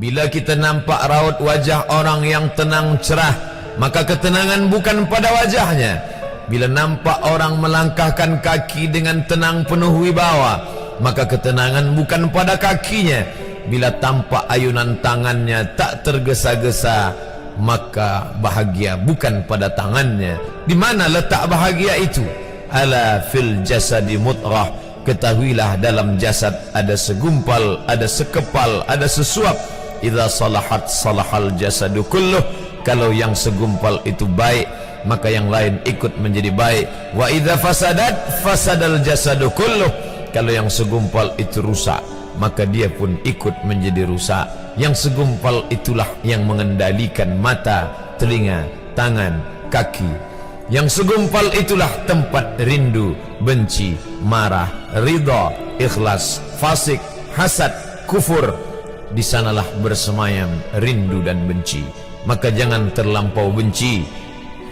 Bila kita nampak raut wajah orang yang tenang cerah, maka ketenangan bukan pada wajahnya. Bila nampak orang melangkahkan kaki dengan tenang penuh wibawa, maka ketenangan bukan pada kakinya. Bila tampak ayunan tangannya tak tergesa-gesa, maka bahagia bukan pada tangannya. Di mana letak bahagia itu? Ala fil jasadi mutrah. Ketahuilah dalam jasad ada segumpal, ada sekepal, ada sesuap. Idza salahat salahal jasadu kulluh. Kalau yang segumpal itu baik, maka yang lain ikut menjadi baik. Wa idza fasadat fasadal jasadu kulluh. Kalau yang segumpal itu rusak, maka dia pun ikut menjadi rusak. Yang segumpal itulah yang mengendalikan mata, telinga, tangan, kaki. Yang segumpal itulah tempat rindu, benci, marah, ridha, ikhlas, fasik, hasad, kufur. Di sanalah bersemayam rindu dan benci. Maka jangan terlampau benci.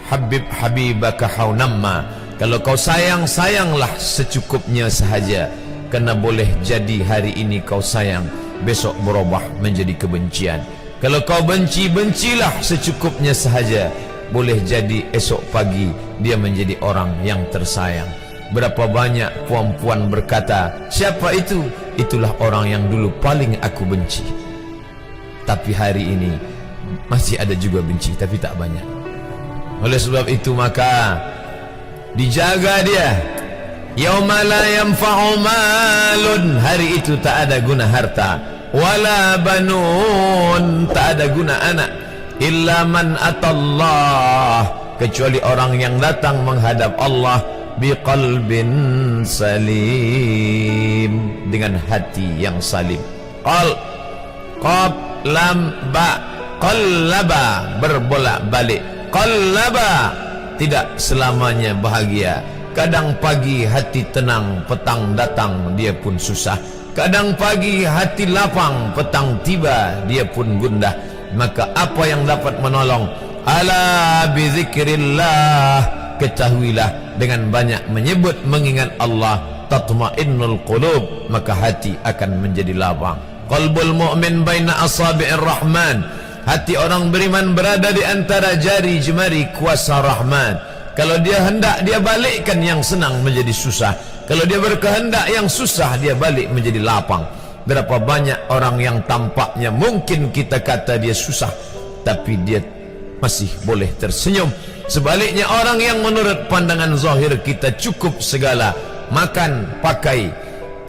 Habib habibaka haunamma. Kalau kau sayang, sayanglah secukupnya sahaja. Karena boleh jadi hari ini kau sayang, besok berubah menjadi kebencian. Kalau kau benci, bencilah secukupnya sahaja. Boleh jadi esok pagi dia menjadi orang yang tersayang. Berapa banyak puan-puan berkata, siapa itu? Itulah orang yang dulu paling aku benci. Tapi hari ini masih ada juga benci, tapi tak banyak. Oleh sebab itu maka dijaga dia. Yauma la yanfa'u malun. Hari itu tak ada guna harta, wala banun, tak ada guna anak, illa man atallah, kecuali orang yang datang menghadap Allah biqalbin salim, dengan hati yang salim. Qab lam ba, qallaba, berbolak-balik. Qallaba, tidak selamanya bahagia. Kadang pagi hati tenang, petang datang dia pun susah. Kadang pagi hati lapang, petang tiba dia pun gundah. Maka apa yang dapat menolong? Ala bizikrillah, ketahuilah dengan banyak menyebut mengingat Allah, tatma'innul qulub, maka hati akan menjadi lapang. Qalbul mu'min baina asabi'ir rahman, hati orang beriman berada di antara jari jemari kuasa Rahman. Kalau dia hendak, dia balikkan yang senang menjadi susah. Kalau dia berkehendak yang susah, dia balik menjadi lapang. Berapa banyak orang yang tampaknya mungkin kita kata dia susah, tapi dia masih boleh tersenyum. Sebaliknya orang yang menurut pandangan zahir kita cukup segala, makan, pakai,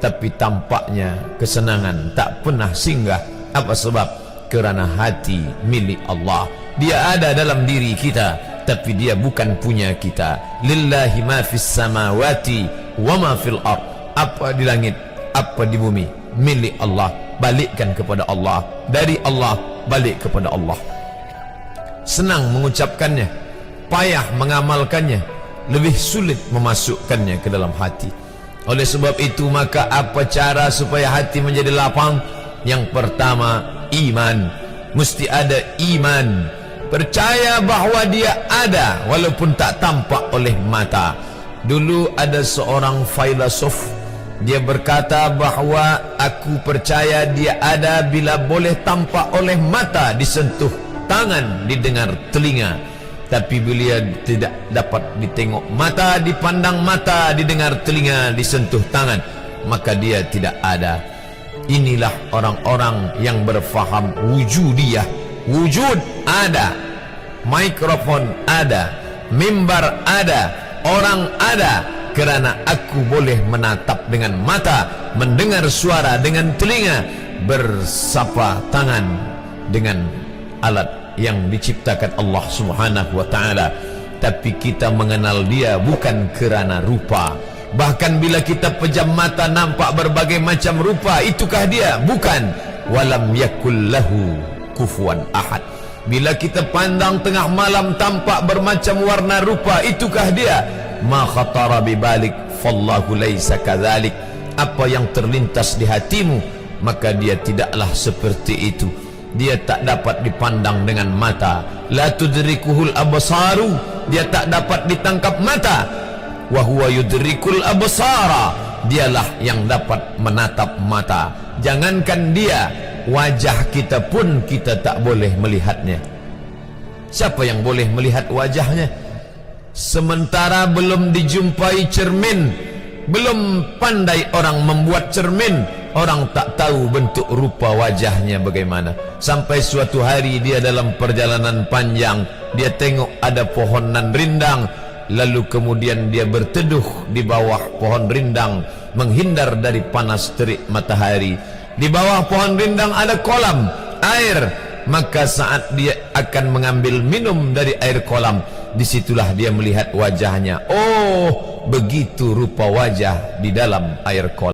tapi tampaknya kesenangan tak pernah singgah. Apa sebab? Kerana hati milik Allah. Dia ada dalam diri kita, tapi dia bukan punya kita. Lillahi ma fis samawati wa ma fil ard. Apa di langit, apa di bumi, milik Allah. Balikkan kepada Allah. Dari Allah balik kepada Allah. Senang mengucapkannya, payah mengamalkannya, lebih sulit memasukkannya ke dalam hati. Oleh sebab itu maka apa cara supaya hati menjadi lapang? Yang pertama, iman. Mesti ada iman. Percaya bahawa dia ada walaupun tak tampak oleh mata. Dulu ada seorang filosof, dia berkata bahawa aku percaya dia ada bila boleh tampak oleh mata, disentuh tangan, didengar telinga. Tapi bila tidak dapat ditengok mata, dipandang mata, didengar telinga, disentuh tangan, maka dia tidak ada. Inilah orang-orang yang berfaham wujudiyah. Wujud ada, mikrofon ada, mimbar ada, orang ada, kerana aku boleh menatap dengan mata, mendengar suara dengan telinga, bersapa tangan dengan alat yang diciptakan Allah Subhanahu wa ta'ala. Tapi kita mengenal dia bukan kerana rupa. Bahkan bila kita pejam mata nampak berbagai macam rupa, itukah dia? Bukan. Walam yakul lahu kufuwan ahad. Bila kita pandang tengah malam tampak bermacam warna rupa, itukah dia? Ma khatara bibalik fallahu laisa kadzalik. Apa yang terlintas di hatimu, maka dia tidaklah seperti itu. Dia tak dapat dipandang dengan mata. La tudrikuhul absaru, dia tak dapat ditangkap mata. Wa huwa yudrikul absara, dialah yang dapat menatap mata. Jangankan dia, wajah kita pun kita tak boleh melihatnya. Siapa yang boleh melihat wajahnya? Sementara belum dijumpai cermin, belum pandai orang membuat cermin, orang tak tahu bentuk rupa wajahnya bagaimana. Sampai suatu hari dia dalam perjalanan panjang, dia tengok ada pohonan rindang, lalu kemudian dia berteduh di bawah pohon rindang, menghindar dari panas terik matahari. Di bawah pohon rindang ada kolam air, maka saat dia akan mengambil minum dari air kolam, disitulah dia melihat wajahnya. Oh, begitu rupa wajah di dalam air kolam.